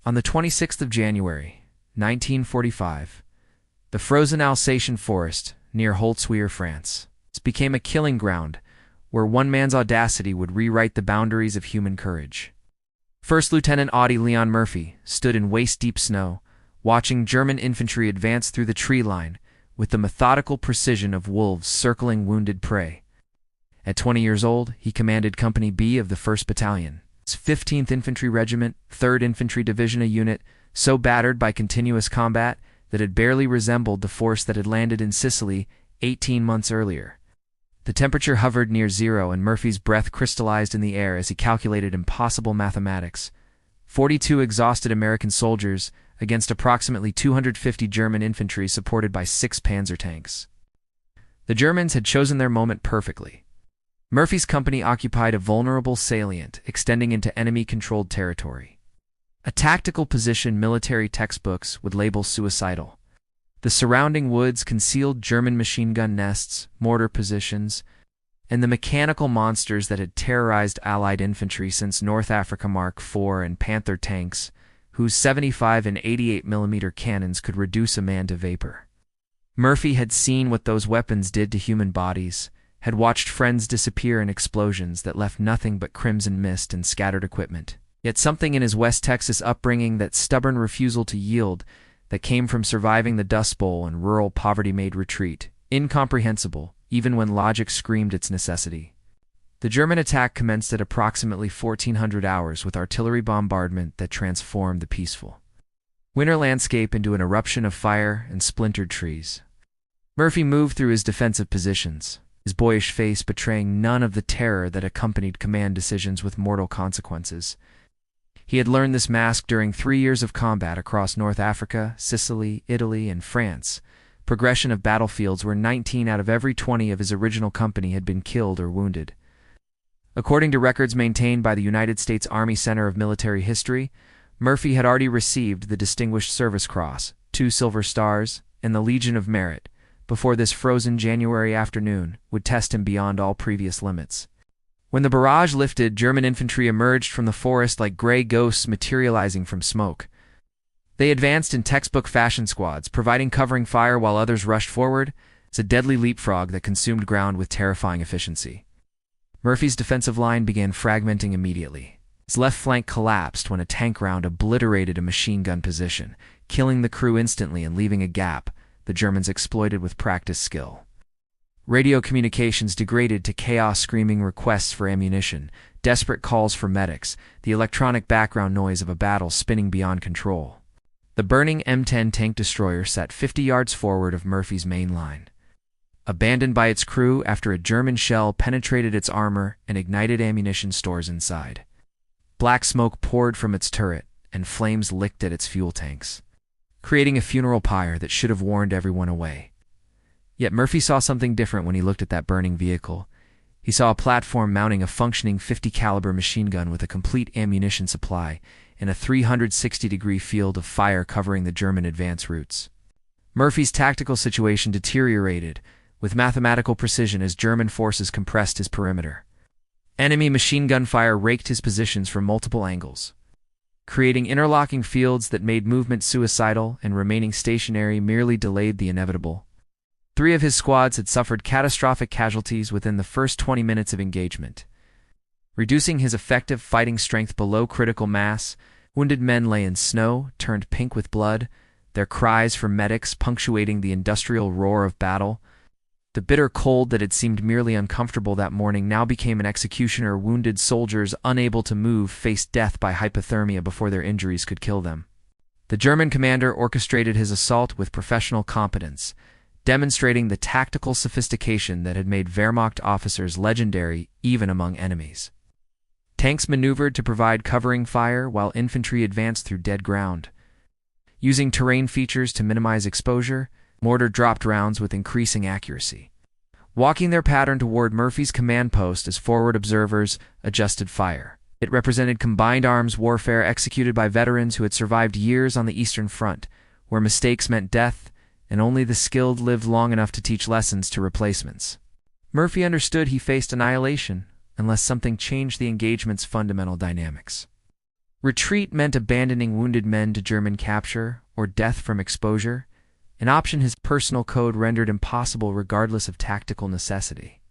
On the 26th of January, 1945, the frozen Alsatian forest near Holtzwihr, France, became a killing ground where one man's audacity would rewrite the boundaries of human courage. First Lieutenant Audie Leon Murphy stood in waist-deep snow, watching German infantry advance through the tree line with the methodical precision of wolves circling wounded prey. At 20 years old, he commanded Company B of the 1st Battalion, 15th Infantry Regiment, 3rd Infantry Division, a unit so battered by continuous combat that it barely resembled the force that had landed in Sicily 18 months earlier. The temperature hovered near zero, and Murphy's breath crystallized in the air as he calculated impossible mathematics. 42 exhausted American soldiers against approximately 250 German infantry supported by 6 Panzer tanks. The Germans had chosen their moment perfectly. Murphy's company occupied a vulnerable salient extending into enemy-controlled territory, a tactical position military textbooks would label suicidal. The surrounding woods concealed German machine gun nests, mortar positions, and the mechanical monsters that had terrorized Allied infantry since North Africa Mark IV and Panther tanks, whose 75 and 88 mm cannons could reduce a man to vapor. Murphy had seen what those weapons did to human bodies, had watched friends disappear in explosions that left nothing but crimson mist and scattered equipment. Yet something in his West Texas upbringing, that stubborn refusal to yield, that came from surviving the Dust Bowl and rural poverty, made retreat incomprehensible, even when logic screamed its necessity. The German attack commenced at approximately 1400 hours with artillery bombardment that transformed the peaceful winter landscape into an eruption of fire and splintered trees. Murphy moved through his defensive positions, his boyish face betraying none of the terror that accompanied command decisions with mortal consequences. He had learned this mask during 3 years of combat across North Africa, Sicily, Italy, and France, progression of battlefields where 19 out of every 20 of his original company had been killed or wounded. According to records maintained by the United States Army Center of Military History, Murphy had already received the Distinguished Service Cross, 2 Silver Stars, and the Legion of Merit before this frozen January afternoon would test him beyond all previous limits. When the barrage lifted, German infantry emerged from the forest like gray ghosts materializing from smoke. They advanced in textbook fashion squads, providing covering fire while others rushed forward. It's a deadly leapfrog that consumed ground with terrifying efficiency. Murphy's defensive line began fragmenting immediately. His left flank collapsed when a tank round obliterated a machine gun position, killing the crew instantly and leaving a gap the Germans exploited with practiced skill. Radio communications degraded to chaos, screaming requests for ammunition, desperate calls for medics, the electronic background noise of a battle spinning beyond control. The burning M10 tank destroyer sat 50 yards forward of Murphy's main line, abandoned by its crew after a German shell penetrated its armor and ignited ammunition stores inside. Black smoke poured from its turret, and flames licked at its fuel tanks, creating a funeral pyre that should have warned everyone away. Yet Murphy saw something different when he looked at that burning vehicle. He saw a platform mounting a functioning 50 caliber machine gun with a complete ammunition supply and a 360-degree field of fire covering the German advance routes. Murphy's tactical situation deteriorated with mathematical precision as German forces compressed his perimeter. Enemy machine gun fire raked his positions from multiple angles, creating interlocking fields that made movement suicidal, and remaining stationary merely delayed the inevitable. 3 of his squads had suffered catastrophic casualties within the first 20 minutes of engagement. Reducing his effective fighting strength below critical mass, wounded men lay in snow, turned pink with blood, their cries for medics punctuating the industrial roar of battle. The bitter cold that had seemed merely uncomfortable that morning now became an executioner. Wounded soldiers unable to move faced death by hypothermia before their injuries could kill them. The German commander orchestrated his assault with professional competence, demonstrating the tactical sophistication that had made Wehrmacht officers legendary even among enemies. Tanks maneuvered to provide covering fire while infantry advanced through dead ground. Using terrain features to minimize exposure, mortar dropped rounds with increasing accuracy, walking their pattern toward Murphy's command post as forward observers adjusted fire. It represented combined arms warfare executed by veterans who had survived years on the Eastern Front, where mistakes meant death, and only the skilled lived long enough to teach lessons to replacements. Murphy understood he faced annihilation unless something changed the engagement's fundamental dynamics. Retreat meant abandoning wounded men to German capture or death from exposure, an option his personal code rendered impossible regardless of tactical necessity.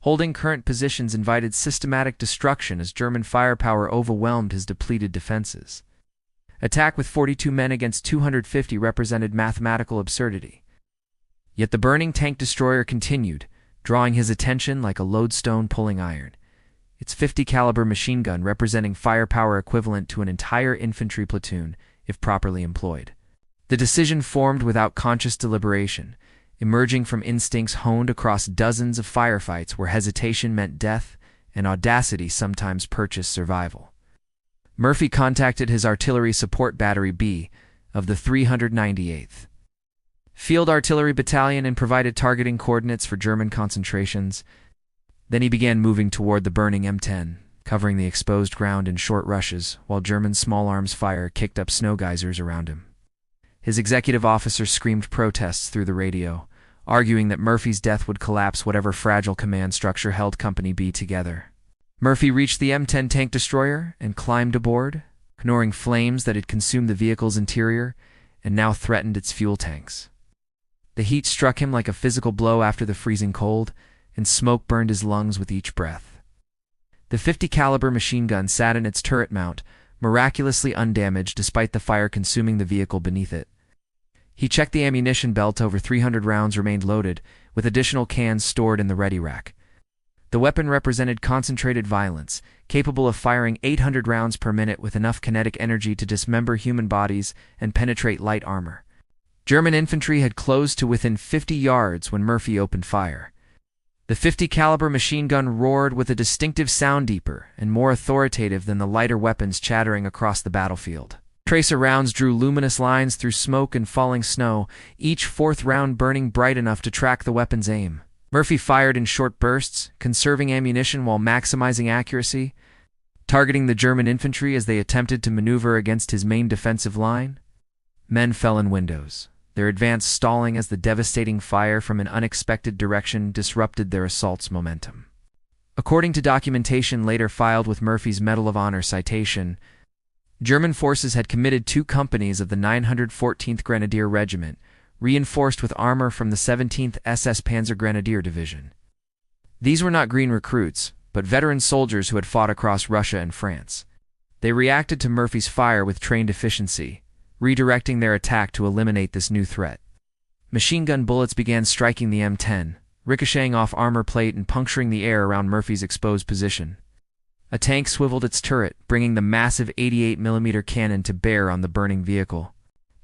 Holding current positions invited systematic destruction as German firepower overwhelmed his depleted defenses. Attack with 42 men against 250 represented mathematical absurdity. Yet the burning tank destroyer continued, drawing his attention like a lodestone pulling iron, its 50 caliber machine gun representing firepower equivalent to an entire infantry platoon if properly employed. The decision formed without conscious deliberation, emerging from instincts honed across dozens of firefights where hesitation meant death and audacity sometimes purchased survival. Murphy contacted his artillery support battery B of the 398th Field Artillery Battalion and provided targeting coordinates for German concentrations. Then he began moving toward the burning M10, covering the exposed ground in short rushes while German small arms fire kicked up snow geysers around him. His executive officer screamed protests through the radio, arguing that Murphy's death would collapse whatever fragile command structure held Company B together. Murphy reached the M10 tank destroyer and climbed aboard, ignoring flames that had consumed the vehicle's interior and now threatened its fuel tanks. The heat struck him like a physical blow after the freezing cold, and smoke burned his lungs with each breath. The 50 caliber machine gun sat in its turret mount, miraculously undamaged despite the fire consuming the vehicle beneath it. He checked the ammunition belt. Over 300 rounds remained loaded, with additional cans stored in the ready rack. The weapon represented concentrated violence, capable of firing 800 rounds per minute with enough kinetic energy to dismember human bodies and penetrate light armor. German infantry had closed to within 50 yards when Murphy opened fire. The 50 caliber machine gun roared with a distinctive sound, deeper and more authoritative than the lighter weapons chattering across the battlefield. Tracer rounds drew luminous lines through smoke and falling snow, each fourth round burning bright enough to track the weapon's aim. Murphy fired in short bursts, conserving ammunition while maximizing accuracy, targeting the German infantry as they attempted to maneuver against his main defensive line. Men fell in windows, their advance stalling as the devastating fire from an unexpected direction disrupted their assault's momentum. According to documentation later filed with Murphy's Medal of Honor citation, German forces had committed 2 companies of the 914th Grenadier Regiment, reinforced with armor from the 17th SS Panzer Grenadier Division. These were not green recruits, but veteran soldiers who had fought across Russia and France. They reacted to Murphy's fire with trained efficiency, redirecting their attack to eliminate this new threat. Machine gun bullets began striking the M10, ricocheting off armor plate and puncturing the air around Murphy's exposed position. A tank swiveled its turret, bringing the massive 88mm cannon to bear on the burning vehicle.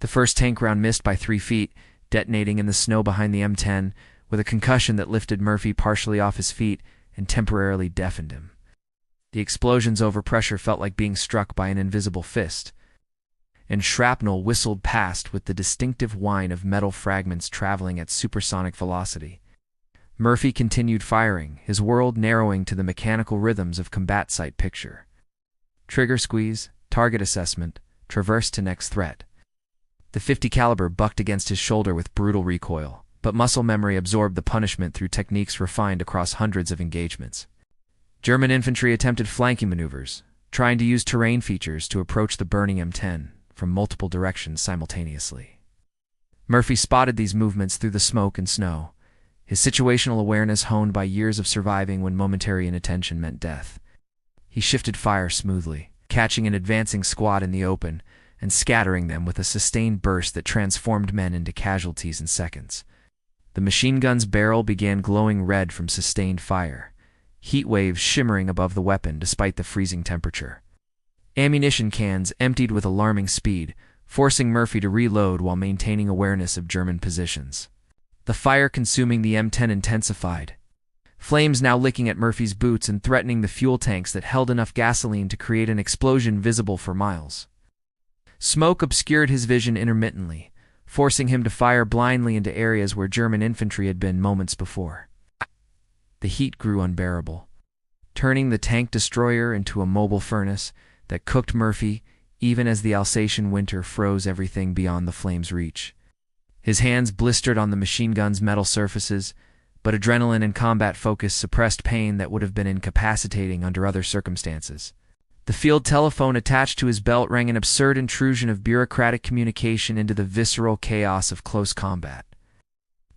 The first tank round missed by 3 feet, detonating in the snow behind the M10, with a concussion that lifted Murphy partially off his feet and temporarily deafened him. The explosion's overpressure felt like being struck by an invisible fist, and shrapnel whistled past with the distinctive whine of metal fragments traveling at supersonic velocity. Murphy continued firing, his world narrowing to the mechanical rhythms of combat site picture. Trigger squeeze, target assessment, traverse to next threat. The 50 caliber bucked against his shoulder with brutal recoil, but muscle memory absorbed the punishment through techniques refined across hundreds of engagements. German infantry attempted flanking maneuvers, trying to use terrain features to approach the burning M10 from multiple directions simultaneously. Murphy spotted these movements through the smoke and snow, his situational awareness honed by years of surviving when momentary inattention meant death. He shifted fire smoothly, catching an advancing squad in the open and scattering them with a sustained burst that transformed men into casualties in seconds. The machine gun's barrel began glowing red from sustained fire, heat waves shimmering above the weapon despite the freezing temperature. Ammunition cans emptied with alarming speed, forcing Murphy to reload while maintaining awareness of German positions. The fire consuming the M10 intensified, flames now licking at Murphy's boots and threatening the fuel tanks that held enough gasoline to create an explosion visible for miles. Smoke obscured his vision intermittently, forcing him to fire blindly into areas where German infantry had been moments before. The heat grew unbearable, turning the tank destroyer into a mobile furnace that cooked Murphy even as the Alsatian winter froze everything beyond the flames' reach. His hands blistered on the machine gun's metal surfaces, but adrenaline and combat focus suppressed pain that would have been incapacitating under other circumstances. The field telephone attached to his belt rang an absurd intrusion of bureaucratic communication into the visceral chaos of close combat.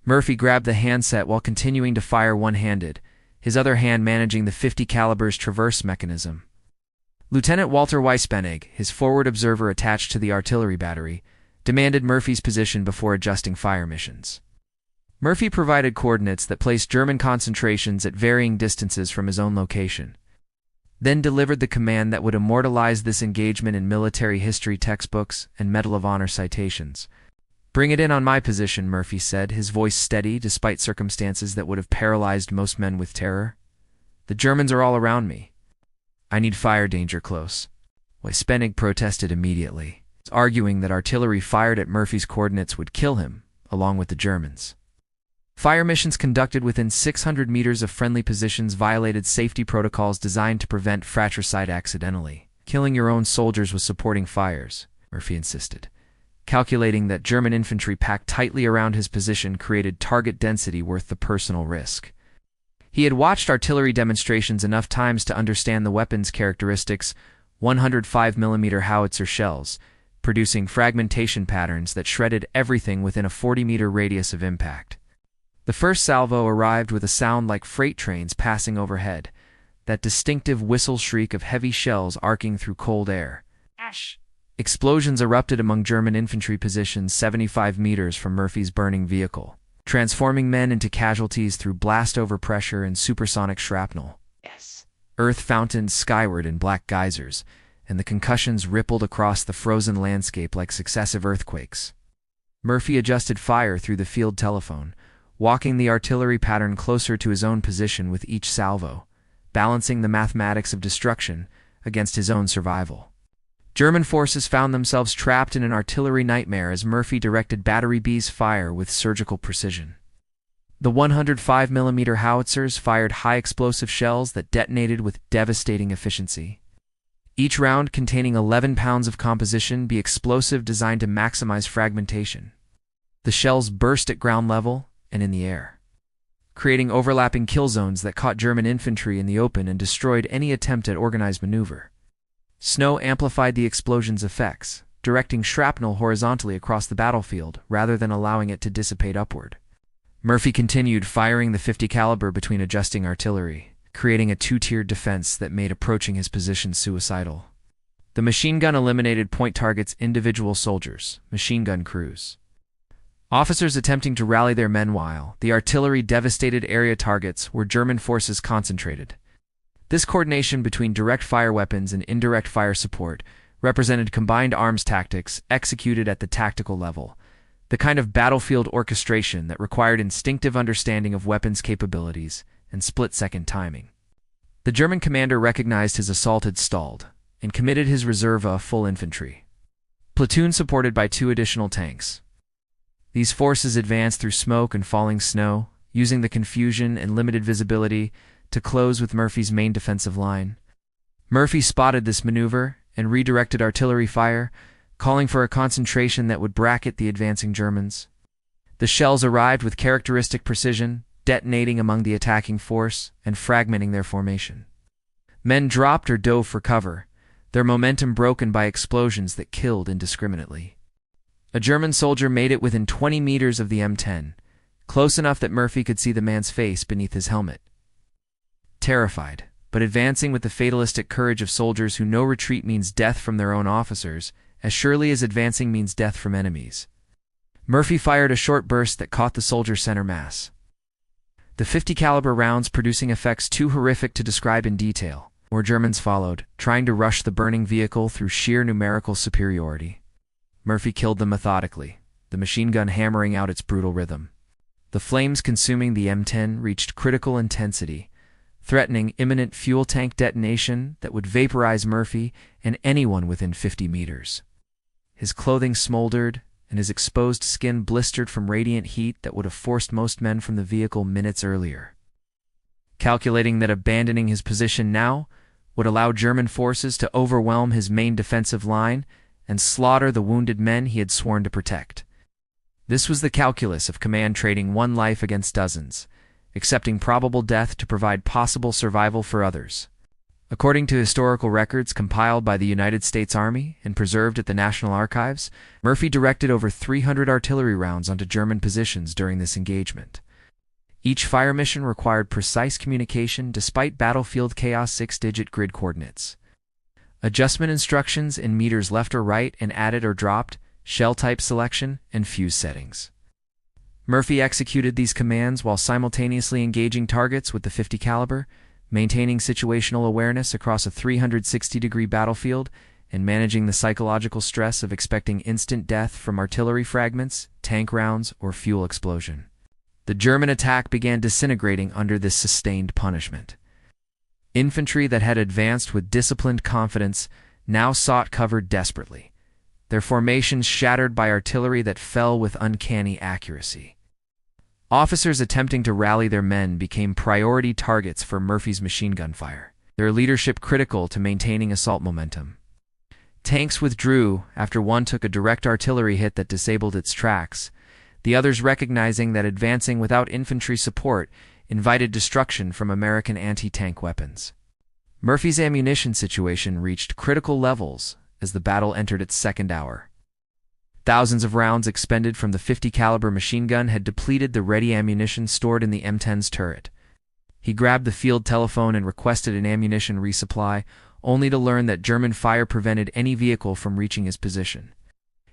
Murphy grabbed the handset while continuing to fire one-handed, his other hand managing the .50 caliber's traverse mechanism. Lieutenant Walter Weisbennig, his forward observer attached to the artillery battery, demanded Murphy's position before adjusting fire missions. Murphy provided coordinates that placed German concentrations at varying distances from his own location, then delivered the command that would immortalize this engagement in military history textbooks and Medal of Honor citations. "Bring it in on my position," Murphy said, his voice steady despite circumstances that would have paralyzed most men with terror. "The Germans are all around me. I need fire danger close." Weisbennig protested immediately, arguing that artillery fired at Murphy's coordinates would kill him, along with the Germans. Fire missions conducted within 600 meters of friendly positions violated safety protocols designed to prevent fratricide accidentally. "Killing your own soldiers with supporting fires," Murphy insisted, calculating that German infantry packed tightly around his position created target density worth the personal risk. He had watched artillery demonstrations enough times to understand the weapon's characteristics: 105mm howitzer shells, producing fragmentation patterns that shredded everything within a 40-meter radius of impact. The first salvo arrived with a sound like freight trains passing overhead, that distinctive whistle shriek of heavy shells arcing through cold air. Ash! Explosions erupted among German infantry positions 75 meters from Murphy's burning vehicle, transforming men into casualties through blast overpressure and supersonic shrapnel. Yes. Earth fountained skyward in black geysers, and the concussions rippled across the frozen landscape like successive earthquakes. Murphy adjusted fire through the field telephone, walking the artillery pattern closer to his own position with each salvo, balancing the mathematics of destruction against his own survival. German forces found themselves trapped in an artillery nightmare as Murphy directed Battery B's fire with surgical precision. The 105mm howitzers fired high explosive shells that detonated with devastating efficiency. Each round containing 11 pounds of composition, the explosive designed to maximize fragmentation. The shells burst at ground level and in the air, creating overlapping kill zones that caught German infantry in the open and destroyed any attempt at organized maneuver. Snow amplified the explosion's effects, directing shrapnel horizontally across the battlefield rather than allowing it to dissipate upward. Murphy continued firing the .50 caliber between adjusting artillery, creating a two-tiered defense that made approaching his position suicidal. The machine gun eliminated point targets individual soldiers, machine gun crews. Officers attempting to rally their men while the artillery devastated area targets where German forces concentrated. This coordination between direct fire weapons and indirect fire support represented combined arms tactics executed at the tactical level, the kind of battlefield orchestration that required instinctive understanding of weapons' capabilities and split-second timing. The German commander recognized his assault had stalled and committed his reserve of full infantry, platoon supported by 2 additional tanks. These forces advanced through smoke and falling snow, using the confusion and limited visibility to close with Murphy's main defensive line. Murphy spotted this maneuver and redirected artillery fire, calling for a concentration that would bracket the advancing Germans. The shells arrived with characteristic precision, detonating among the attacking force and fragmenting their formation. Men dropped or dove for cover, their momentum broken by explosions that killed indiscriminately. A German soldier made it within 20 meters of the M10, close enough that Murphy could see the man's face beneath his helmet. Terrified, but advancing with the fatalistic courage of soldiers who know retreat means death from their own officers, as surely as advancing means death from enemies, Murphy fired a short burst that caught the soldier's center mass. The .50 caliber rounds producing effects too horrific to describe in detail. More Germans followed, trying to rush the burning vehicle through sheer numerical superiority. Murphy killed them methodically, the machine gun hammering out its brutal rhythm. The flames consuming the M10 reached critical intensity, threatening imminent fuel tank detonation that would vaporize Murphy and anyone within 50 meters. His clothing smoldered, and his exposed skin blistered from radiant heat that would have forced most men from the vehicle minutes earlier. Calculating that abandoning his position now would allow German forces to overwhelm his main defensive line and slaughter the wounded men he had sworn to protect. This was the calculus of command trading one life against dozens, accepting probable death to provide possible survival for others. According to historical records compiled by the United States Army and preserved at the National Archives, Murphy directed over 300 artillery rounds onto German positions during this engagement. Each fire mission required precise communication despite battlefield chaos 6-digit grid coordinates. Adjustment instructions in meters left or right and added or dropped, shell type selection, and fuse settings. Murphy executed these commands while simultaneously engaging targets with the .50 caliber, maintaining situational awareness across a 360-degree battlefield, and managing the psychological stress of expecting instant death from artillery fragments, tank rounds, or fuel explosion. The German attack began disintegrating under this sustained punishment. Infantry that had advanced with disciplined confidence now sought cover desperately, their formations shattered by artillery that fell with uncanny accuracy. Officers attempting to rally their men became priority targets for Murphy's machine gun fire, their leadership critical to maintaining assault momentum. Tanks withdrew after one took a direct artillery hit that disabled its tracks, the others recognizing that advancing without infantry support invited destruction from American anti-tank weapons. Murphy's ammunition situation reached critical levels as the battle entered its second hour. Thousands of rounds expended from the .50 caliber machine gun had depleted the ready ammunition stored in the M10's turret. He grabbed the field telephone and requested an ammunition resupply, only to learn that German fire prevented any vehicle from reaching his position.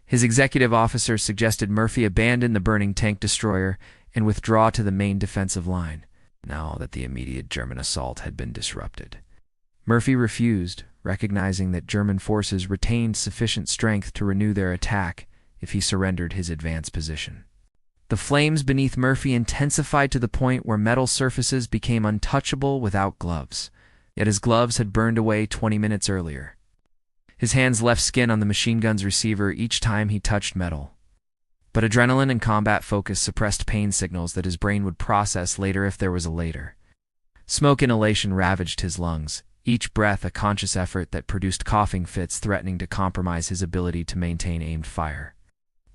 His executive officer suggested Murphy abandon the burning tank destroyer and withdraw to the main defensive line, now that the immediate German assault had been disrupted. Murphy refused, recognizing that German forces retained sufficient strength to renew their attack if he surrendered his advanced position. The flames beneath Murphy intensified to the point where metal surfaces became untouchable without gloves, yet his gloves had burned away 20 minutes earlier. His hands left skin on the machine gun's receiver each time he touched metal. But adrenaline and combat focus suppressed pain signals that his brain would process later if there was a later. Smoke inhalation ravaged his lungs, each breath a conscious effort that produced coughing fits threatening to compromise his ability to maintain aimed fire.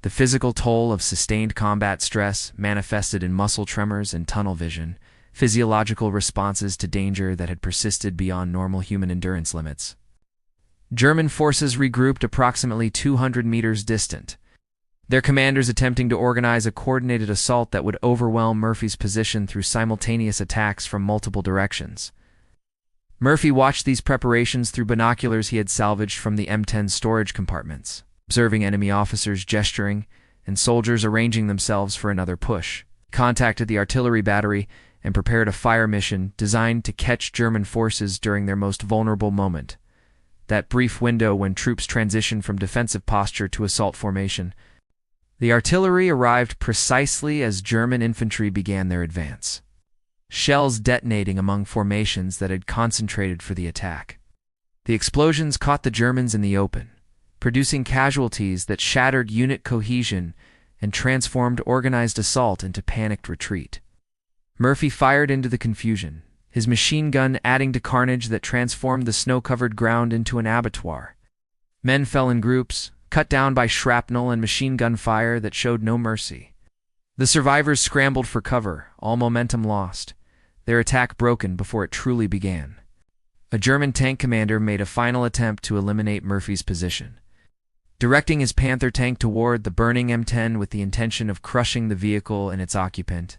The physical toll of sustained combat stress manifested in muscle tremors and tunnel vision, physiological responses to danger that had persisted beyond normal human endurance limits. German forces regrouped approximately 200 meters distant, their commanders attempting to organize a coordinated assault that would overwhelm Murphy's position through simultaneous attacks from multiple directions. Murphy watched these preparations through binoculars he had salvaged from the M10 storage compartments, observing enemy officers gesturing and soldiers arranging themselves for another push. He contacted the artillery battery and prepared a fire mission designed to catch German forces during their most vulnerable moment, that brief window when troops transitioned from defensive posture to assault formation. The artillery arrived precisely as German infantry began their advance, shells detonating among formations that had concentrated for the attack. The explosions caught the Germans in the open, producing casualties that shattered unit cohesion and transformed organized assault into panicked retreat. Murphy fired into the confusion, his machine gun adding to carnage that transformed the snow-covered ground into an abattoir. Men fell in groups, cut down by shrapnel and machine gun fire that showed no mercy. The survivors scrambled for cover, all momentum lost, their attack broken before it truly began. A German tank commander made a final attempt to eliminate Murphy's position, directing his Panther tank toward the burning M10 with the intention of crushing the vehicle and its occupant.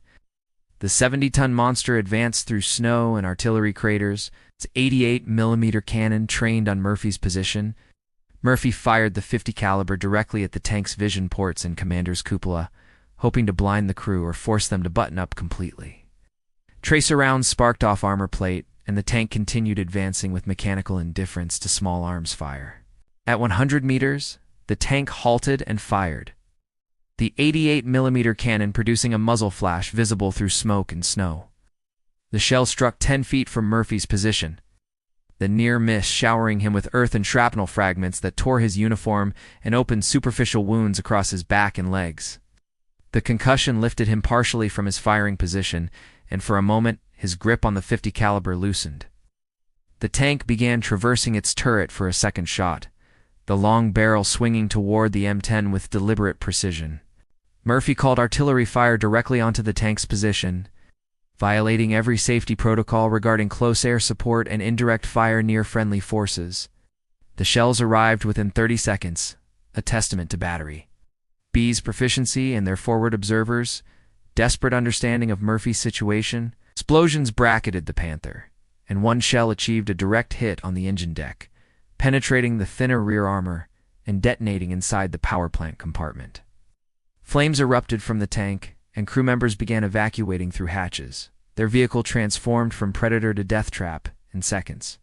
The 70-ton monster advanced through snow and artillery craters, its 88mm cannon trained on Murphy's position. Murphy fired the .50 caliber directly at the tank's vision ports and commander's cupola, hoping to blind the crew or force them to button up completely. Tracer rounds sparked off armor plate, and the tank continued advancing with mechanical indifference to small arms fire. At 100 meters, the tank halted and fired, the 88mm cannon producing a muzzle flash visible through smoke and snow. The shell struck 10 feet from Murphy's position, the near miss showering him with earth and shrapnel fragments that tore his uniform and opened superficial wounds across his back and legs. The concussion lifted him partially from his firing position, and for a moment his grip on the .50 caliber loosened. The tank began traversing its turret for a second shot, the long barrel swinging toward the M10 with deliberate precision. Murphy called artillery fire directly onto the tank's position, violating every safety protocol regarding close air support and indirect fire near friendly forces. The shells arrived within 30 seconds, a testament to battery B's proficiency and their forward observers' desperate understanding of Murphy's situation. Explosions bracketed the Panther, and one shell achieved a direct hit on the engine deck, penetrating the thinner rear armor and detonating inside the power plant compartment. Flames erupted from the tank, and crew members began evacuating through hatches. Their vehicle transformed from predator to death trap in seconds.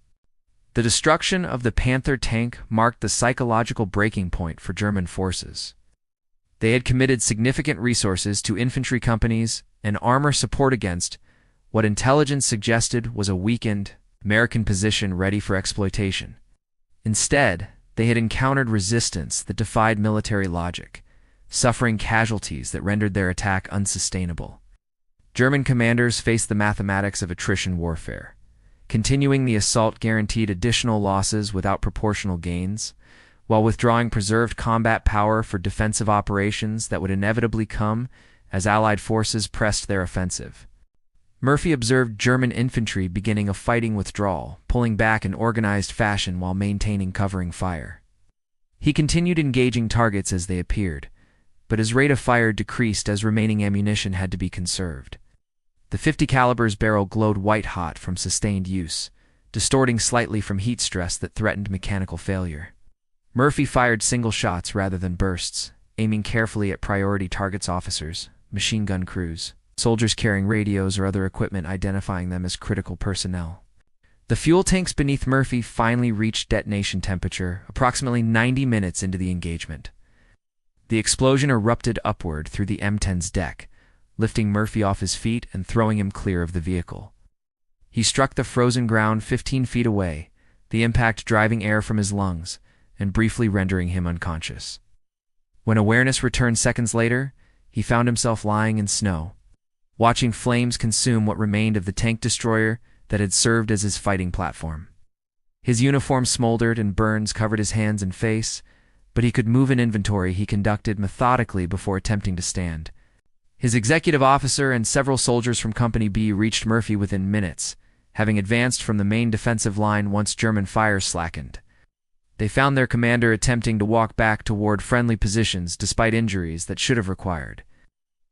The destruction of the Panther tank marked the psychological breaking point for German forces. They had committed significant resources to infantry companies and armor support against what intelligence suggested was a weakened American position ready for exploitation. Instead, they had encountered resistance that defied military logic, suffering casualties that rendered their attack unsustainable. German commanders faced the mathematics of attrition warfare. Continuing the assault guaranteed additional losses without proportional gains, while withdrawing preserved combat power for defensive operations that would inevitably come as Allied forces pressed their offensive. Murphy observed German infantry beginning a fighting withdrawal, pulling back in organized fashion while maintaining covering fire. He continued engaging targets as they appeared, but his rate of fire decreased as remaining ammunition had to be conserved. The .50 caliber's barrel glowed white-hot from sustained use, distorting slightly from heat stress that threatened mechanical failure. Murphy fired single shots rather than bursts, aiming carefully at priority targets: officers, machine gun crews, soldiers carrying radios or other equipment, identifying them as critical personnel. The fuel tanks beneath Murphy finally reached detonation temperature approximately 90 minutes into the engagement. The explosion erupted upward through the M10's deck, lifting Murphy off his feet and throwing him clear of the vehicle. He struck the frozen ground 15 feet away, the impact driving air from his lungs and briefly rendering him unconscious. When awareness returned seconds later, he found himself lying in snow, watching flames consume what remained of the tank destroyer that had served as his fighting platform. His uniform smoldered and burns covered his hands and face, but he could move an inventory he conducted methodically before attempting to stand. His executive officer and several soldiers from Company B reached Murphy within minutes, having advanced from the main defensive line once German fire slackened. They found their commander attempting to walk back toward friendly positions despite injuries that should have required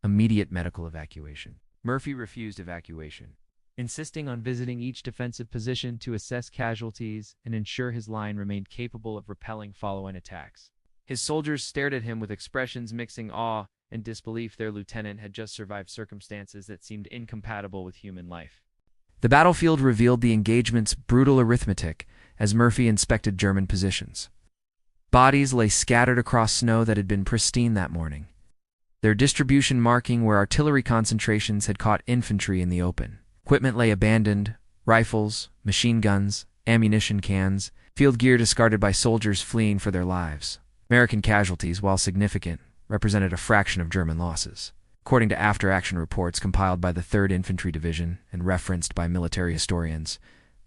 immediate medical evacuation. Murphy refused evacuation, insisting on visiting each defensive position to assess casualties and ensure his line remained capable of repelling follow-on attacks. His soldiers stared at him with expressions mixing awe and disbelief. Their lieutenant had just survived circumstances that seemed incompatible with human life. The battlefield revealed the engagement's brutal arithmetic as Murphy inspected German positions. Bodies lay scattered across snow that had been pristine that morning, their distribution marking where artillery concentrations had caught infantry in the open. Equipment lay abandoned: rifles, machine guns, ammunition cans, field gear discarded by soldiers fleeing for their lives. American casualties, while significant, represented a fraction of German losses. According to after-action reports compiled by the 3rd Infantry Division and referenced by military historians,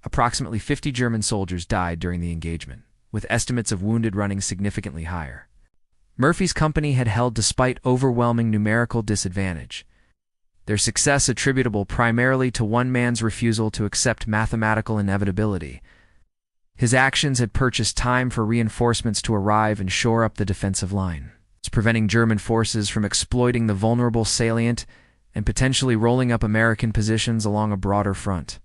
approximately 50 German soldiers died during the engagement, with estimates of wounded running significantly higher. Murphy's company had held despite overwhelming numerical disadvantage, their success attributable primarily to one man's refusal to accept mathematical inevitability. His actions had purchased time for reinforcements to arrive and shore up the defensive line, preventing German forces from exploiting the vulnerable salient and potentially rolling up American positions along a broader front.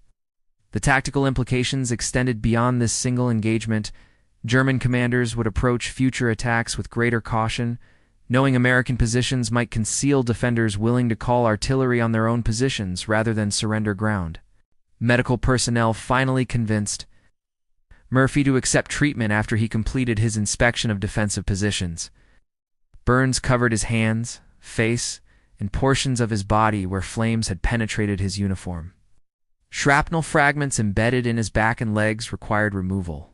The tactical implications extended beyond this single engagement. German commanders would approach future attacks with greater caution, knowing American positions might conceal defenders willing to call artillery on their own positions rather than surrender ground. Medical personnel finally convinced Murphy to accept treatment after he completed his inspection of defensive positions. Burns covered his hands, face, and portions of his body where flames had penetrated his uniform. Shrapnel fragments embedded in his back and legs required removal.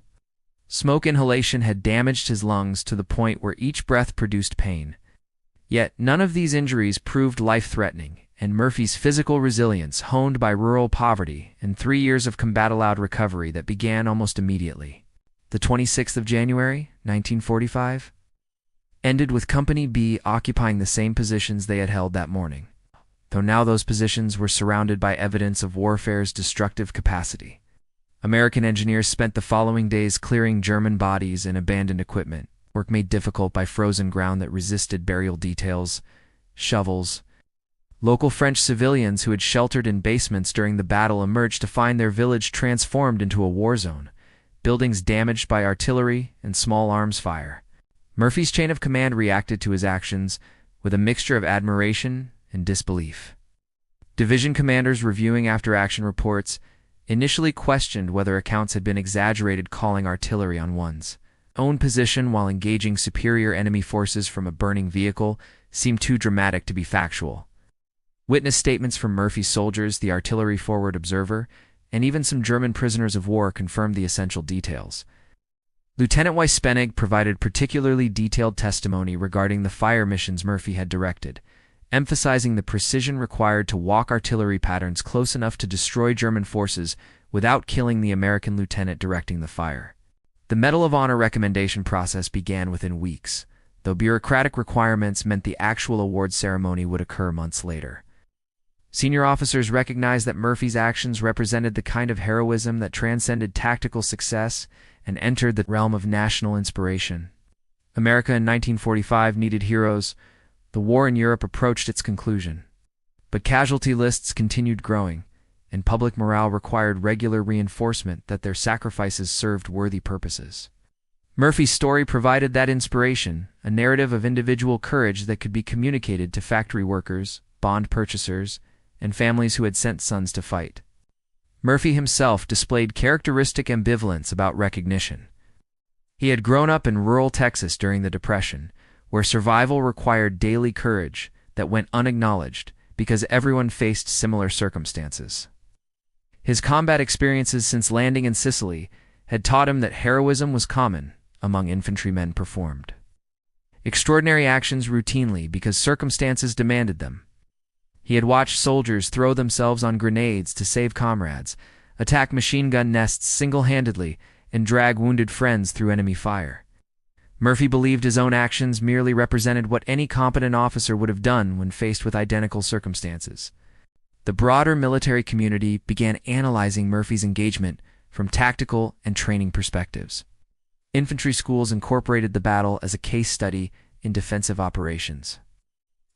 Smoke inhalation had damaged his lungs to the point where each breath produced pain. Yet none of these injuries proved life-threatening, and Murphy's physical resilience, honed by rural poverty and 3 years of combat-allowed recovery that began almost immediately. The 26th of January, 1945, ended with Company B occupying the same positions they had held that morning. though now those positions were surrounded by evidence of warfare's destructive capacity. American engineers spent the following days clearing German bodies and abandoned equipment, work made difficult by frozen ground that resisted burial details, shovels. Local French civilians who had sheltered in basements during the battle emerged to find their village transformed into a war zone, buildings damaged by artillery and small arms fire. Murphy's chain of command reacted to his actions with a mixture of admiration and disbelief. Division commanders reviewing after-action reports initially questioned whether accounts had been exaggerated, calling artillery on one's own position while engaging superior enemy forces from a burning vehicle seemed too dramatic to be factual. Witness statements from Murphy's soldiers, the artillery forward observer, and even some German prisoners of war confirmed the essential details. Lieutenant Weispennig provided particularly detailed testimony regarding the fire missions Murphy had directed, emphasizing the precision required to walk artillery patterns close enough to destroy German forces without killing the American lieutenant directing the fire. The Medal of Honor recommendation process began within weeks, though bureaucratic requirements meant the actual award ceremony would occur months later. Senior officers recognized that Murphy's actions represented the kind of heroism that transcended tactical success and entered the realm of national inspiration. America in 1945 needed heroes. The war in Europe approached its conclusion. But casualty lists continued growing, and public morale required regular reinforcement that their sacrifices served worthy purposes. Murphy's story provided that inspiration, a narrative of individual courage that could be communicated to factory workers, bond purchasers, and families who had sent sons to fight. Murphy himself displayed characteristic ambivalence about recognition. He had grown up in rural Texas during the Depression, where survival required daily courage that went unacknowledged because everyone faced similar circumstances. His combat experiences since landing in Sicily had taught him that heroism was common among infantrymen performed extraordinary actions routinely because circumstances demanded them. He had watched soldiers throw themselves on grenades to save comrades, attack machine gun nests single-handedly, and drag wounded friends through enemy fire. Murphy believed his own actions merely represented what any competent officer would have done when faced with identical circumstances. The broader military community began analyzing Murphy's engagement from tactical and training perspectives. Infantry schools incorporated the battle as a case study in defensive operations.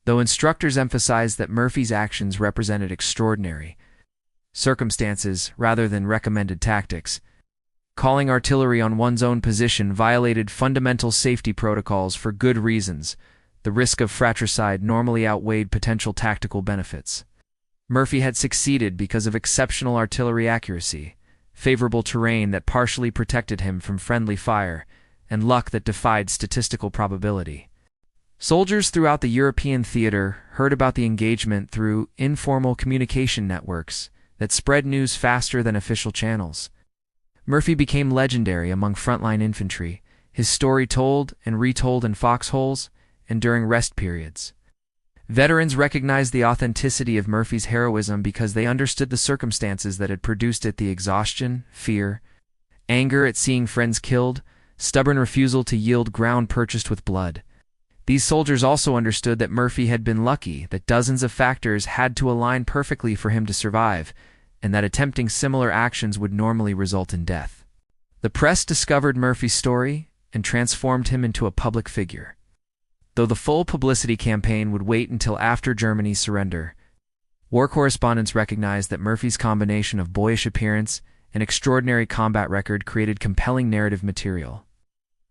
Though instructors emphasized that Murphy's actions represented extraordinary circumstances rather than recommended tactics, calling artillery on one's own position violated fundamental safety protocols for good reasons. The risk of fratricide normally outweighed potential tactical benefits. Murphy had succeeded because of exceptional artillery accuracy, favorable terrain that partially protected him from friendly fire, and luck that defied statistical probability. Soldiers throughout the European theater heard about the engagement through informal communication networks that spread news faster than official channels. Murphy became legendary among frontline infantry, his story told and retold in foxholes and during rest periods. Veterans recognized the authenticity of Murphy's heroism because they understood the circumstances that had produced it: the exhaustion, fear, anger at seeing friends killed, stubborn refusal to yield ground purchased with blood. These soldiers also understood that Murphy had been lucky, that dozens of factors had to align perfectly for him to survive, and that attempting similar actions would normally result in death. The press discovered Murphy's story and transformed him into a public figure. Though the full publicity campaign would wait until after Germany's surrender, war correspondents recognized that Murphy's combination of boyish appearance and extraordinary combat record created compelling narrative material.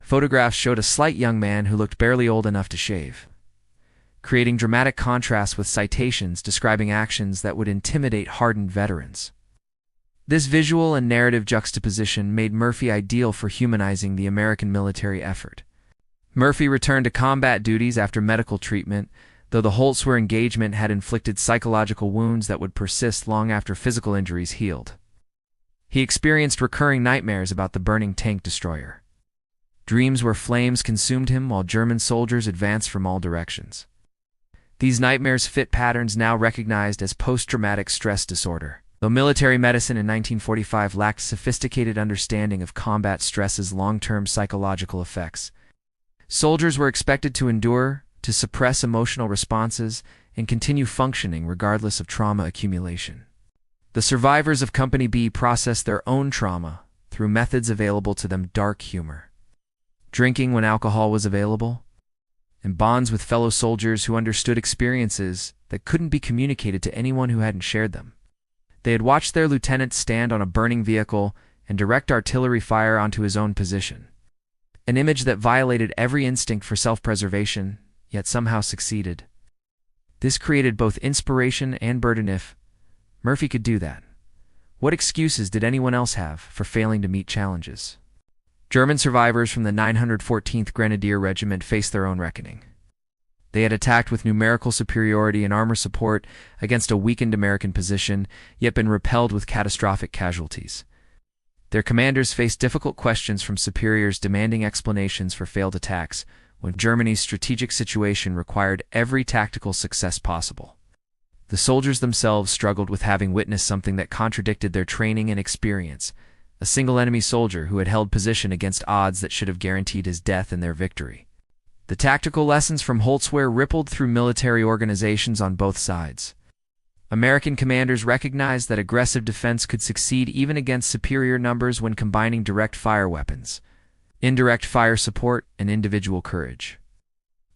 Photographs showed a slight young man who looked barely old enough to shave, creating dramatic contrast with citations describing actions that would intimidate hardened veterans. This visual and narrative juxtaposition made Murphy ideal for humanizing the American military effort. Murphy returned to combat duties after medical treatment, though the Holzwehr engagement had inflicted psychological wounds that would persist long after physical injuries healed. He experienced recurring nightmares about the burning tank destroyer, dreams where flames consumed him while German soldiers advanced from all directions. These nightmares fit patterns now recognized as post-traumatic stress disorder. Though military medicine in 1945 lacked sophisticated understanding of combat stress's long-term psychological effects, soldiers were expected to endure, to suppress emotional responses, and continue functioning regardless of trauma accumulation. The survivors of Company B processed their own trauma through methods available to them: dark humor, drinking when alcohol was available, and bonds with fellow soldiers who understood experiences that couldn't be communicated to anyone who hadn't shared them. They had watched their lieutenant stand on a burning vehicle and direct artillery fire onto his own position, an image that violated every instinct for self-preservation, yet somehow succeeded. This created both inspiration and burden. If Murphy could do that, what excuses did anyone else have for failing to meet challenges? German survivors from the 914th Grenadier Regiment faced their own reckoning. They had attacked with numerical superiority and armor support against a weakened American position, yet been repelled with catastrophic casualties. Their commanders faced difficult questions from superiors demanding explanations for failed attacks, when Germany's strategic situation required every tactical success possible. The soldiers themselves struggled with having witnessed something that contradicted their training and experience: a single enemy soldier who had held position against odds that should have guaranteed his death and their victory. The tactical lessons from Holzwehr rippled through military organizations on both sides. American commanders recognized that aggressive defense could succeed even against superior numbers when combining direct fire weapons, indirect fire support, and individual courage.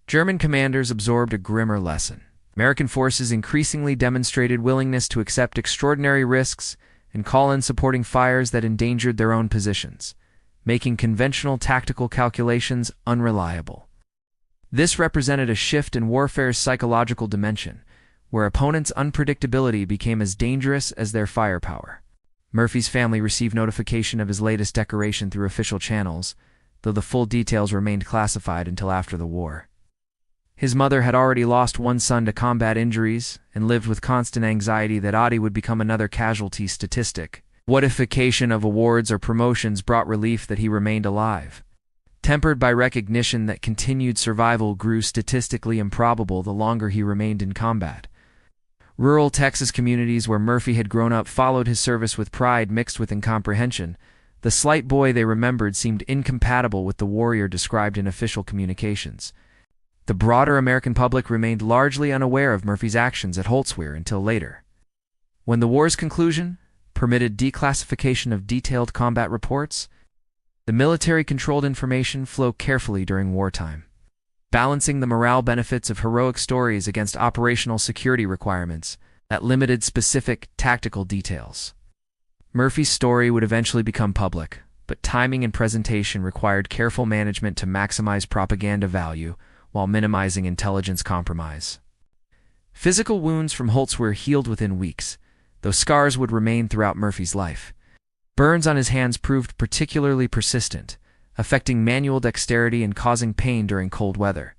German commanders absorbed a grimmer lesson. American forces increasingly demonstrated willingness to accept extraordinary risks and call in supporting fires that endangered their own positions, making conventional tactical calculations unreliable. This represented a shift in warfare's psychological dimension, where opponents' unpredictability became as dangerous as their firepower. Murphy's family received notification of his latest decoration through official channels, though the full details remained classified until after the war. His mother had already lost one son to combat injuries and lived with constant anxiety that Adi would become another casualty statistic. Whatification of awards or promotions brought relief that he remained alive, tempered by recognition that continued survival grew statistically improbable the longer he remained in combat. Rural Texas communities where Murphy had grown up followed his service with pride mixed with incomprehension. The slight boy they remembered seemed incompatible with the warrior described in official communications. The broader American public remained largely unaware of Murphy's actions at Holzwehr until later, when the war's conclusion permitted declassification of detailed combat reports. The military controlled information flow carefully during wartime, balancing the morale benefits of heroic stories against operational security requirements that limited specific tactical details. Murphy's story would eventually become public, but timing and presentation required careful management to maximize propaganda value while minimizing intelligence compromise. Physical wounds from Holzwehr healed within weeks, though scars would remain throughout Murphy's life. Burns on his hands proved particularly persistent, affecting manual dexterity and causing pain during cold weather.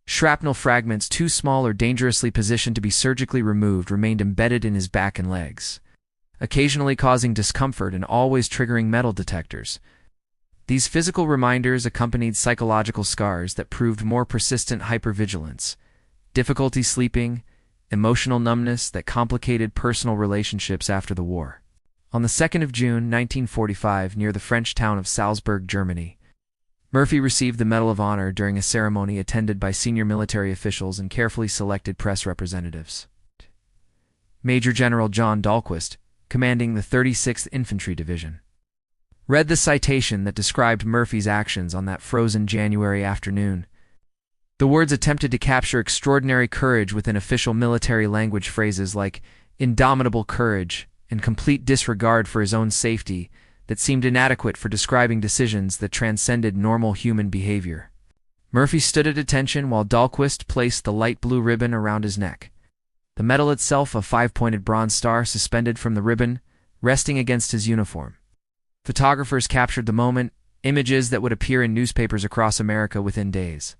Shrapnel fragments too small or dangerously positioned to be surgically removed remained embedded in his back and legs, occasionally causing discomfort and always triggering metal detectors. These physical reminders accompanied psychological scars that proved more persistent: hypervigilance, difficulty sleeping, emotional numbness that complicated personal relationships after the war. On the 2nd of June, 1945, near the French town of Salzburg, Germany, Murphy received the Medal of Honor during a ceremony attended by senior military officials and carefully selected press representatives. Major General John Dahlquist, commanding the 36th Infantry Division, read the citation that described Murphy's actions on that frozen January afternoon. The words attempted to capture extraordinary courage within official military language, phrases like indomitable courage and complete disregard for his own safety that seemed inadequate for describing decisions that transcended normal human behavior. Murphy stood at attention while Dahlquist placed the light blue ribbon around his neck. The medal itself, a 5-pointed bronze star suspended from the ribbon, resting against his uniform. Photographers captured the moment, images that would appear in newspapers across America within days.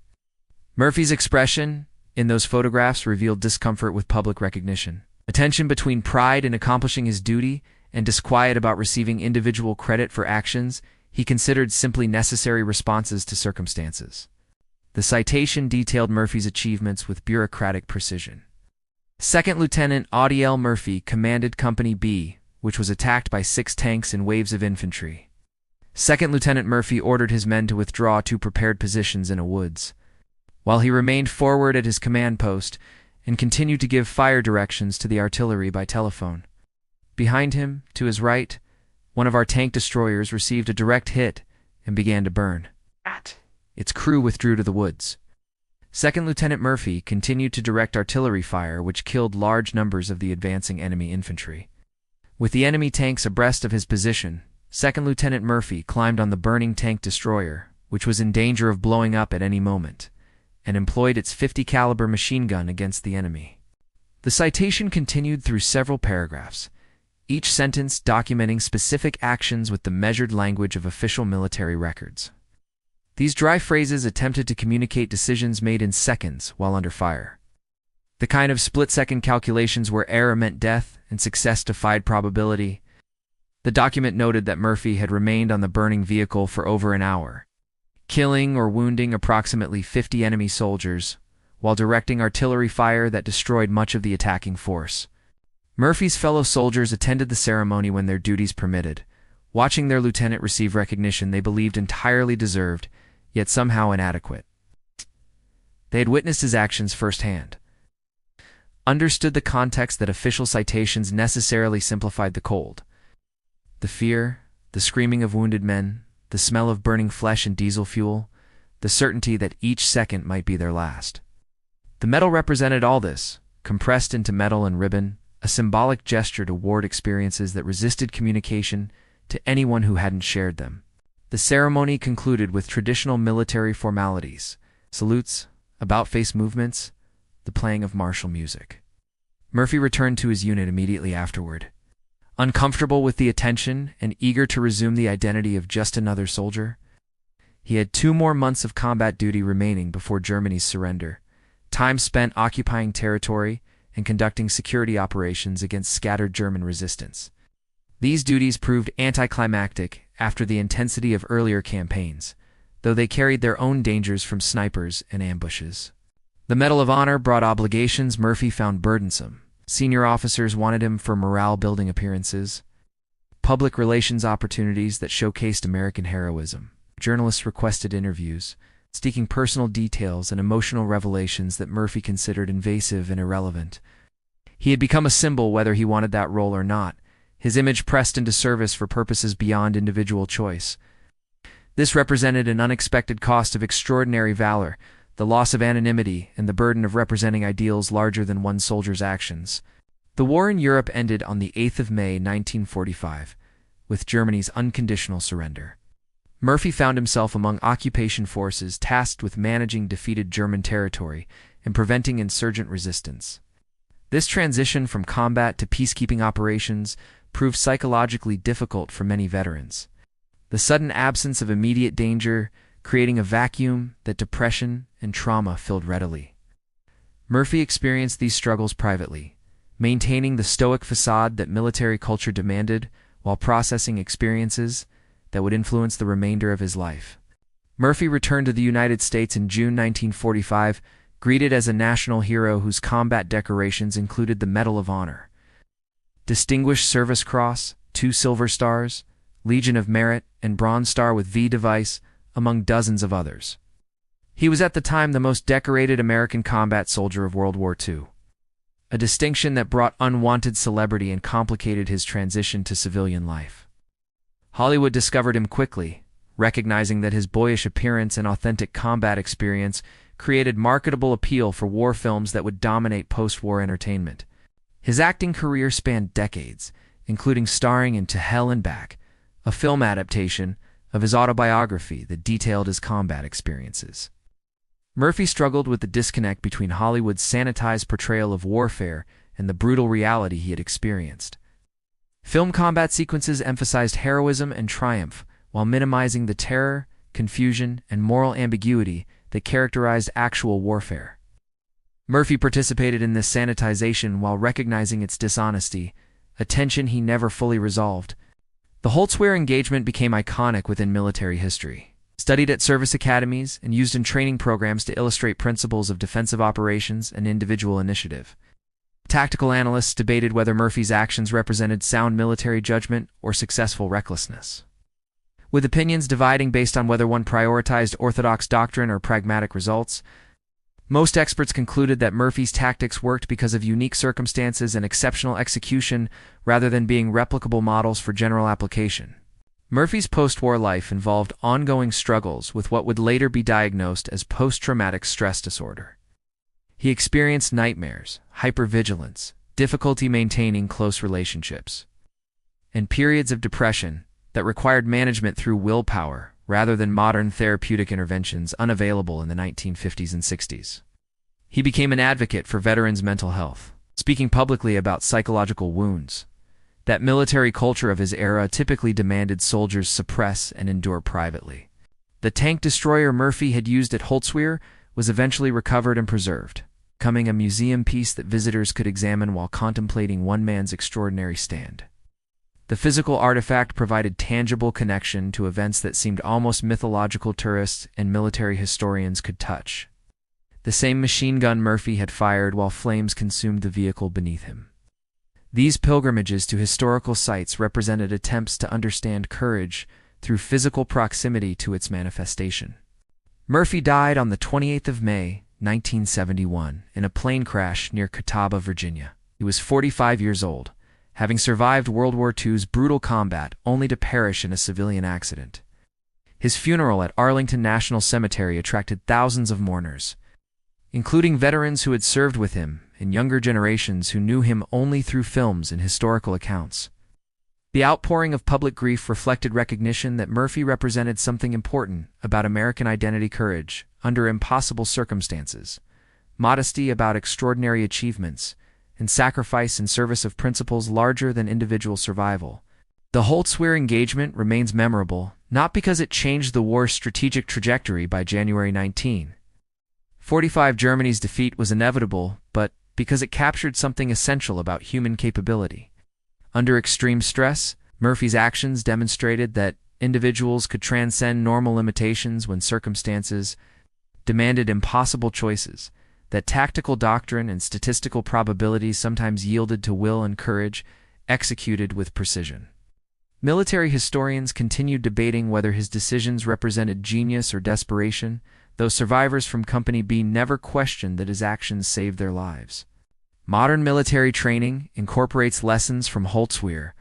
Murphy's expression in those photographs revealed discomfort with public recognition, a tension between pride in accomplishing his duty and disquiet about receiving individual credit for actions he considered simply necessary responses to circumstances. The citation detailed Murphy's achievements with bureaucratic precision. Second Lieutenant Audiel Murphy commanded Company B, which was attacked by 6 tanks and waves of infantry. Second Lieutenant Murphy ordered his men to withdraw to prepared positions in a woods. While he remained forward at his command post, and continued to give fire directions to the artillery by telephone. Behind him, to his right, one of our tank destroyers received a direct hit and began to burn. Its crew withdrew to the woods. Second Lieutenant Murphy continued to direct artillery fire, which killed large numbers of the advancing enemy infantry. With the enemy tanks abreast of his position, Second Lieutenant Murphy climbed on the burning tank destroyer, which was in danger of blowing up at any moment, and employed its .50 caliber machine gun against the enemy. The citation continued through several paragraphs, each sentence documenting specific actions with the measured language of official military records. These dry phrases attempted to communicate decisions made in seconds while under fire. The kind of split-second calculations where error meant death and success defied probability. The document noted that Murphy had remained on the burning vehicle for over an hour, killing or wounding approximately 50 enemy soldiers, while directing artillery fire that destroyed much of the attacking force. Murphy's fellow soldiers attended the ceremony when their duties permitted, watching their lieutenant receive recognition they believed entirely deserved, yet somehow inadequate. They had witnessed his actions firsthand, understood the context that official citations necessarily simplified the cold. The fear, the screaming of wounded men, the smell of burning flesh and diesel fuel, the certainty that each second might be their last. The medal represented all this, compressed into metal and ribbon, a symbolic gesture to ward experiences that resisted communication to anyone who hadn't shared them. The ceremony concluded with traditional military formalities, salutes, about-face movements, the playing of martial music. Murphy returned to his unit immediately afterward, uncomfortable with the attention and eager to resume the identity of just another soldier. He had 2 more months of combat duty remaining before Germany's surrender, time spent occupying territory and conducting security operations against scattered German resistance. These duties proved anticlimactic after the intensity of earlier campaigns, though they carried their own dangers from snipers and ambushes. The Medal of Honor brought obligations Murphy found burdensome. Senior officers wanted him for morale-building appearances, public relations opportunities that showcased American heroism. Journalists requested interviews, seeking personal details and emotional revelations that Murphy considered invasive and irrelevant. He had become a symbol whether he wanted that role or not, his image pressed into service for purposes beyond individual choice. This represented an unexpected cost of extraordinary valor, the loss of anonymity, and the burden of representing ideals larger than one soldier's actions. The war in Europe ended on the 8th of May 1945, with Germany's unconditional surrender. Murphy found himself among occupation forces tasked with managing defeated German territory and preventing insurgent resistance. This transition from combat to peacekeeping operations proved psychologically difficult for many veterans. The sudden absence of immediate danger creating a vacuum that depression and trauma filled readily. Murphy experienced these struggles privately, maintaining the stoic facade that military culture demanded while processing experiences that would influence the remainder of his life. Murphy returned to the United States in June 1945, greeted as a national hero whose combat decorations included the Medal of Honor, Distinguished Service Cross, 2 Silver Stars, Legion of Merit, and Bronze Star with V device, among dozens of others. He was at the time the most decorated American combat soldier of World War II, a distinction that brought unwanted celebrity and complicated his transition to civilian life. Hollywood discovered him quickly, recognizing that his boyish appearance and authentic combat experience created marketable appeal for war films that would dominate post-war entertainment. His acting career spanned decades, including starring in To Hell and Back, a film adaptation of his autobiography that detailed his combat experiences. Murphy struggled with the disconnect between Hollywood's sanitized portrayal of warfare and the brutal reality he had experienced. Film combat sequences emphasized heroism and triumph, while minimizing the terror, confusion, and moral ambiguity that characterized actual warfare. Murphy participated in this sanitization while recognizing its dishonesty, a tension he never fully resolved. The Holtzwehr engagement became iconic within military history, studied at service academies and used in training programs to illustrate principles of defensive operations and individual initiative. Tactical analysts debated whether Murphy's actions represented sound military judgment or successful recklessness, with opinions dividing based on whether one prioritized orthodox doctrine or pragmatic results. Most experts concluded that Murphy's tactics worked because of unique circumstances and exceptional execution rather than being replicable models for general application. Murphy's post-war life involved ongoing struggles with what would later be diagnosed as post-traumatic stress disorder. He experienced nightmares, hypervigilance, difficulty maintaining close relationships, and periods of depression that required management through willpower rather than modern therapeutic interventions unavailable in the 1950s and 60s. He became an advocate for veterans' mental health, speaking publicly about psychological wounds. That military culture of his era typically demanded soldiers suppress and endure privately. The tank destroyer Murphy had used at Holtzwihr was eventually recovered and preserved, becoming a museum piece that visitors could examine while contemplating one man's extraordinary stand. The physical artifact provided tangible connection to events that seemed almost mythological tourists and military historians could touch. The same machine gun Murphy had fired while flames consumed the vehicle beneath him. These pilgrimages to historical sites represented attempts to understand courage through physical proximity to its manifestation. Murphy died on the 28th of May, 1971, in a plane crash near Catawba, Virginia. He was 45 years old, having survived World War II's brutal combat only to perish in a civilian accident. His funeral at Arlington National Cemetery attracted thousands of mourners, including veterans who had served with him and younger generations who knew him only through films and historical accounts. The outpouring of public grief reflected recognition that Murphy represented something important about American identity: courage under impossible circumstances, modesty about extraordinary achievements, and sacrifice in service of principles larger than individual survival. The Holtzwihr engagement remains memorable, not because it changed the war's strategic trajectory by January 1945. Germany's defeat was inevitable, but because it captured something essential about human capability. Under extreme stress, Murphy's actions demonstrated that individuals could transcend normal limitations when circumstances demanded impossible choices, that tactical doctrine and statistical probability sometimes yielded to will and courage executed with precision. Military historians continued debating whether his decisions represented genius or desperation, though survivors from Company B never questioned that his actions saved their lives. Modern military training incorporates lessons from Holtzwihr,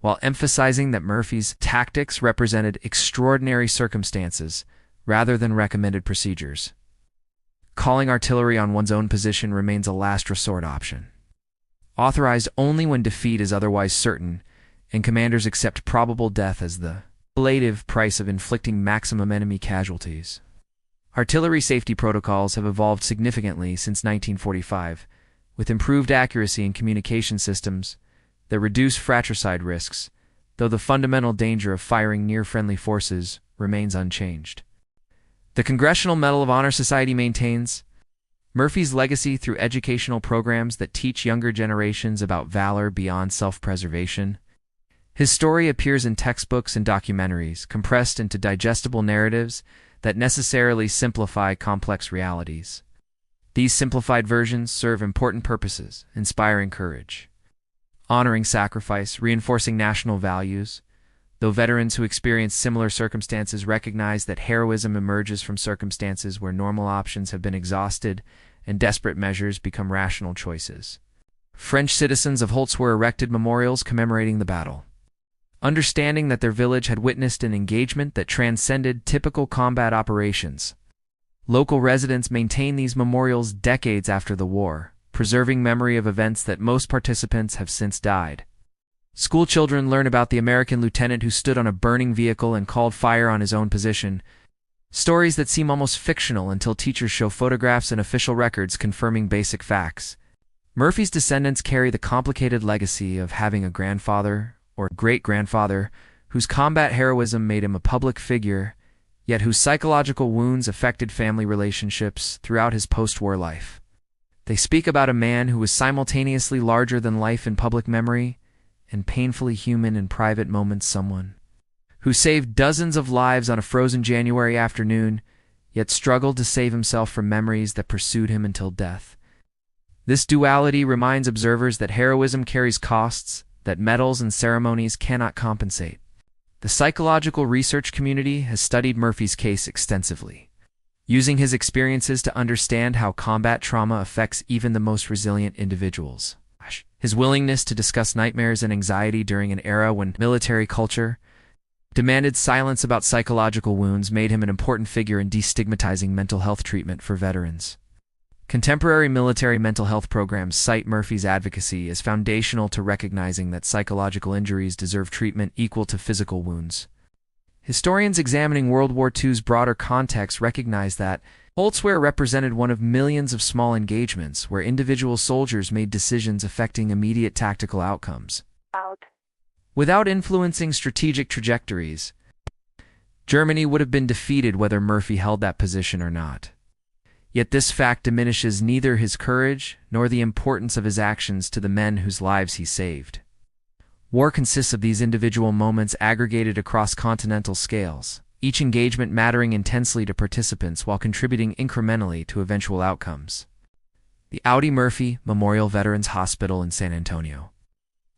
while emphasizing that Murphy's tactics represented extraordinary circumstances rather than recommended procedures. Calling artillery on one's own position remains a last resort option, authorized only when defeat is otherwise certain, and commanders accept probable death as the relative price of inflicting maximum enemy casualties. Artillery safety protocols have evolved significantly since 1945, with improved accuracy in communication systems that reduce fratricide risks, though the fundamental danger of firing near friendly forces remains unchanged. The Congressional Medal of Honor Society maintains Murphy's legacy through educational programs that teach younger generations about valor beyond self-preservation. His story appears in textbooks and documentaries, compressed into digestible narratives that necessarily simplify complex realities. These simplified versions serve important purposes: inspiring courage, honoring sacrifice, reinforcing national values, though veterans who experience similar circumstances recognize that heroism emerges from circumstances where normal options have been exhausted and desperate measures become rational choices. French citizens of Holtzwihr erected memorials commemorating the battle, understanding that their village had witnessed an engagement that transcended typical combat operations. Local residents maintain these memorials decades after the war, preserving memory of events that most participants have since died. School children learn about the American lieutenant who stood on a burning vehicle and called fire on his own position, stories that seem almost fictional until teachers show photographs and official records confirming basic facts. Murphy's descendants carry the complicated legacy of having a grandfather or great-grandfather whose combat heroism made him a public figure, yet whose psychological wounds affected family relationships throughout his post-war life. They speak about a man who was simultaneously larger than life in public memory and painfully human in private moments, someone who saved dozens of lives on a frozen January afternoon, yet struggled to save himself from memories that pursued him until death. This duality reminds observers that heroism carries costs that medals and ceremonies cannot compensate. The psychological research community has studied Murphy's case extensively, using his experiences to understand how combat trauma affects even the most resilient individuals. His willingness to discuss nightmares and anxiety during an era when military culture demanded silence about psychological wounds made him an important figure in destigmatizing mental health treatment for veterans. Contemporary military mental health programs cite Murphy's advocacy as foundational to recognizing that psychological injuries deserve treatment equal to physical wounds. Historians examining World War II's broader context recognize that Holtzware represented one of millions of small engagements where individual soldiers made decisions affecting immediate tactical outcomes. Without influencing strategic trajectories, Germany would have been defeated whether Murphy held that position or not. Yet this fact diminishes neither his courage nor the importance of his actions to the men whose lives he saved. War consists of these individual moments aggregated across continental scales, each engagement mattering intensely to participants while contributing incrementally to eventual outcomes. The Audie Murphy Memorial Veterans Hospital in San Antonio,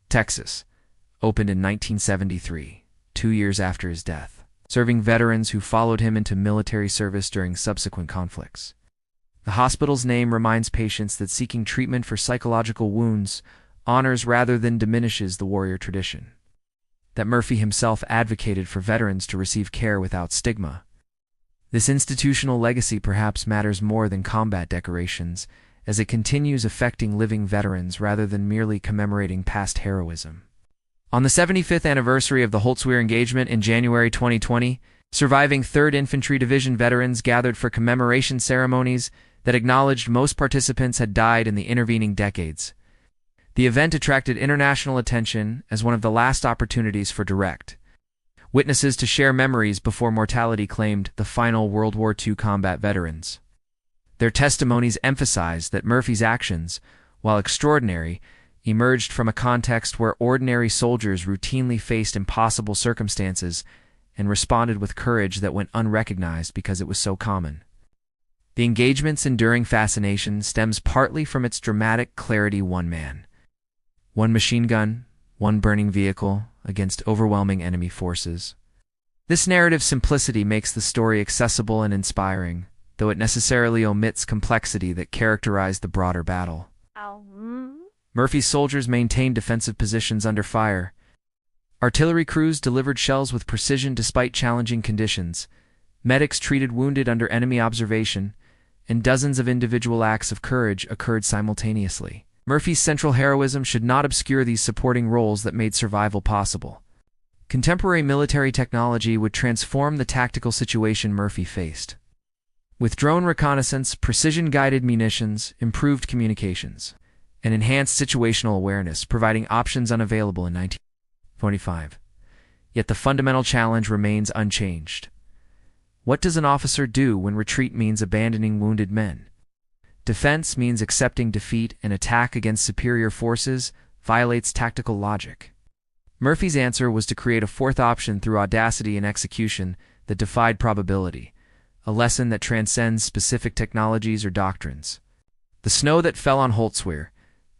Texas, opened in 1973, 2 years after his death, serving veterans who followed him into military service during subsequent conflicts. The hospital's name reminds patients that seeking treatment for psychological wounds honors rather than diminishes the warrior tradition. That Murphy himself advocated for veterans to receive care without stigma. This institutional legacy perhaps matters more than combat decorations, as it continues affecting living veterans rather than merely commemorating past heroism. On the 75th anniversary of the Holtzweiler engagement in January 2020, surviving 3rd Infantry Division veterans gathered for commemoration ceremonies that acknowledged most participants had died in the intervening decades. The event attracted international attention as one of the last opportunities for direct witnesses to share memories before mortality claimed the final World War II combat veterans. Their testimonies emphasized that Murphy's actions, while extraordinary, emerged from a context where ordinary soldiers routinely faced impossible circumstances and responded with courage that went unrecognized because it was so common. The engagement's enduring fascination stems partly from its dramatic clarity: one man, one machine gun, one burning vehicle against overwhelming enemy forces. This narrative simplicity makes the story accessible and inspiring, though it necessarily omits complexity that characterized the broader battle. Murphy's soldiers maintained defensive positions under fire. Artillery crews delivered shells with precision despite challenging conditions. Medics treated wounded under enemy observation, and dozens of individual acts of courage occurred simultaneously. Murphy's central heroism should not obscure these supporting roles that made survival possible. Contemporary military technology would transform the tactical situation Murphy faced. With drone reconnaissance, precision-guided munitions, improved communications, and enhanced situational awareness providing options unavailable in 1925. Yet the fundamental challenge remains unchanged. What does an officer do when retreat means abandoning wounded men? Defense means accepting defeat, and attack against superior forces violates tactical logic. Murphy's answer was to create a fourth option through audacity and execution that defied probability, a lesson that transcends specific technologies or doctrines. The snow that fell on Holtzweiler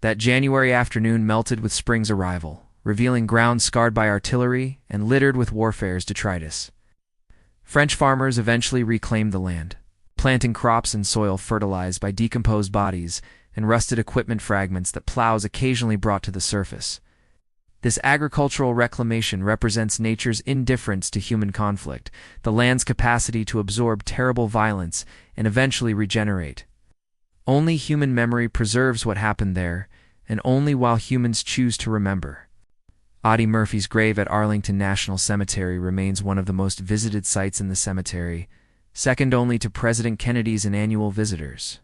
that January afternoon melted with spring's arrival, revealing ground scarred by artillery and littered with warfare's detritus. French farmers eventually reclaimed the land, planting crops in soil fertilized by decomposed bodies and rusted equipment fragments that plows occasionally brought to the surface. This agricultural reclamation represents nature's indifference to human conflict, the land's capacity to absorb terrible violence and eventually regenerate. Only human memory preserves what happened there, and only while humans choose to remember. Audie Murphy's grave at Arlington National Cemetery remains one of the most visited sites in the cemetery, second only to President Kennedy's and annual visitors.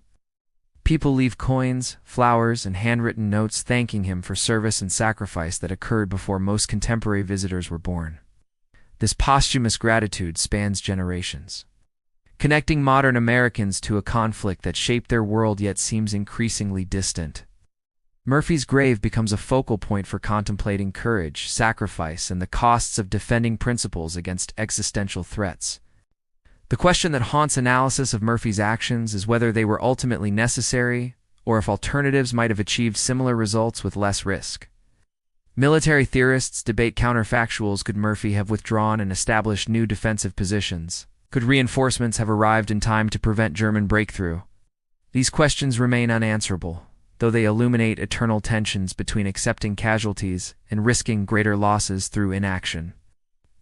People leave coins, flowers, and handwritten notes thanking him for service and sacrifice that occurred before most contemporary visitors were born. This posthumous gratitude spans generations, connecting modern Americans to a conflict that shaped their world yet seems increasingly distant. Murphy's grave becomes a focal point for contemplating courage, sacrifice, and the costs of defending principles against existential threats. The question that haunts analysis of Murphy's actions is whether they were ultimately necessary, or if alternatives might have achieved similar results with less risk. Military theorists debate counterfactuals: could Murphy have withdrawn and established new defensive positions, Could reinforcements have arrived in time to prevent German breakthrough? These questions remain unanswerable, though they illuminate eternal tensions between accepting casualties and risking greater losses through inaction.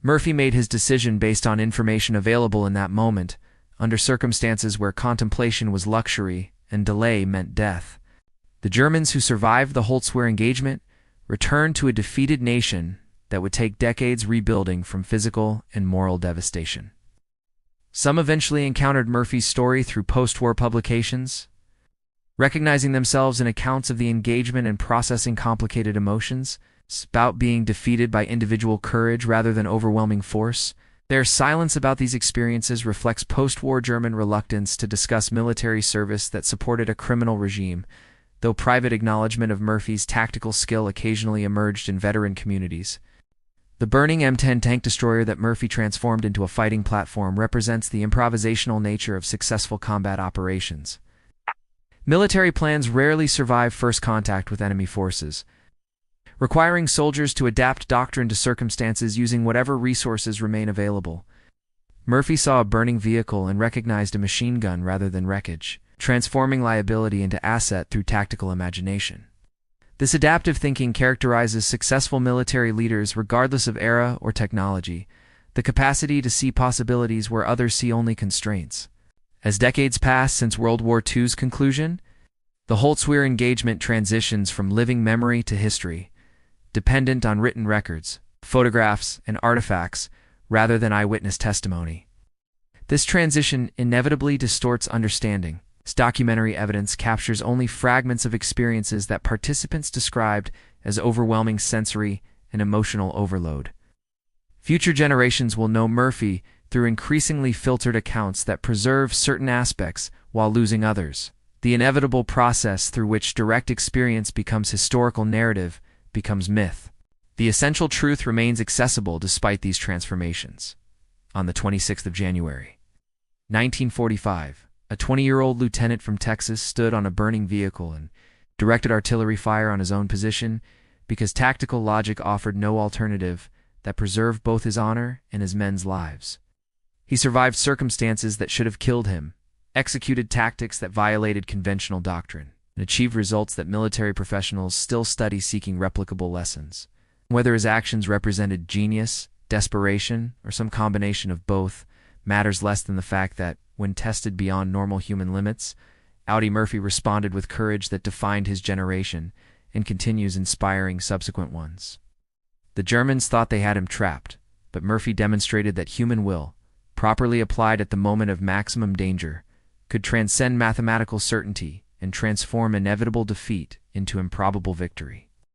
Murphy made his decision based on information available in that moment, under circumstances where contemplation was luxury and delay meant death. The Germans who survived the Holzwehr engagement returned to a defeated nation that would take decades rebuilding from physical and moral devastation. Some eventually encountered Murphy's story through post-war publications, recognizing themselves in accounts of the engagement and processing complicated emotions, about being defeated by individual courage rather than overwhelming force. Their silence about these experiences reflects post-war German reluctance to discuss military service that supported a criminal regime, though private acknowledgement of Murphy's tactical skill occasionally emerged in veteran communities. The burning M10 tank destroyer that Murphy transformed into a fighting platform represents the improvisational nature of successful combat operations. Military plans rarely survive first contact with enemy forces, requiring soldiers to adapt doctrine to circumstances using whatever resources remain available. Murphy saw a burning vehicle and recognized a machine gun rather than wreckage, transforming liability into asset through tactical imagination. This adaptive thinking characterizes successful military leaders regardless of era or technology, the capacity to see possibilities where others see only constraints. As decades pass since World War II's conclusion, the Holzwehr engagement transitions from living memory to history, dependent on written records, photographs, and artifacts, rather than eyewitness testimony. This transition inevitably distorts understanding. Documentary evidence captures only fragments of experiences that participants described as overwhelming sensory and emotional overload. Future generations will know Murphy through increasingly filtered accounts that preserve certain aspects while losing others. The inevitable process through which direct experience becomes historical narrative becomes myth. The essential truth remains accessible despite these transformations. On the 26th of January, 1945, a 20-year-old lieutenant from Texas stood on a burning vehicle and directed artillery fire on his own position because tactical logic offered no alternative that preserved both his honor and his men's lives. He survived circumstances that should have killed him, executed tactics that violated conventional doctrine, and achieved results that military professionals still study seeking replicable lessons. Whether his actions represented genius, desperation, or some combination of both matters less than the fact that, when tested beyond normal human limits, Audie Murphy responded with courage that defined his generation and continues inspiring subsequent ones. The Germans thought they had him trapped, but Murphy demonstrated that human will, properly applied at the moment of maximum danger, could transcend mathematical certainty and transform inevitable defeat into improbable victory.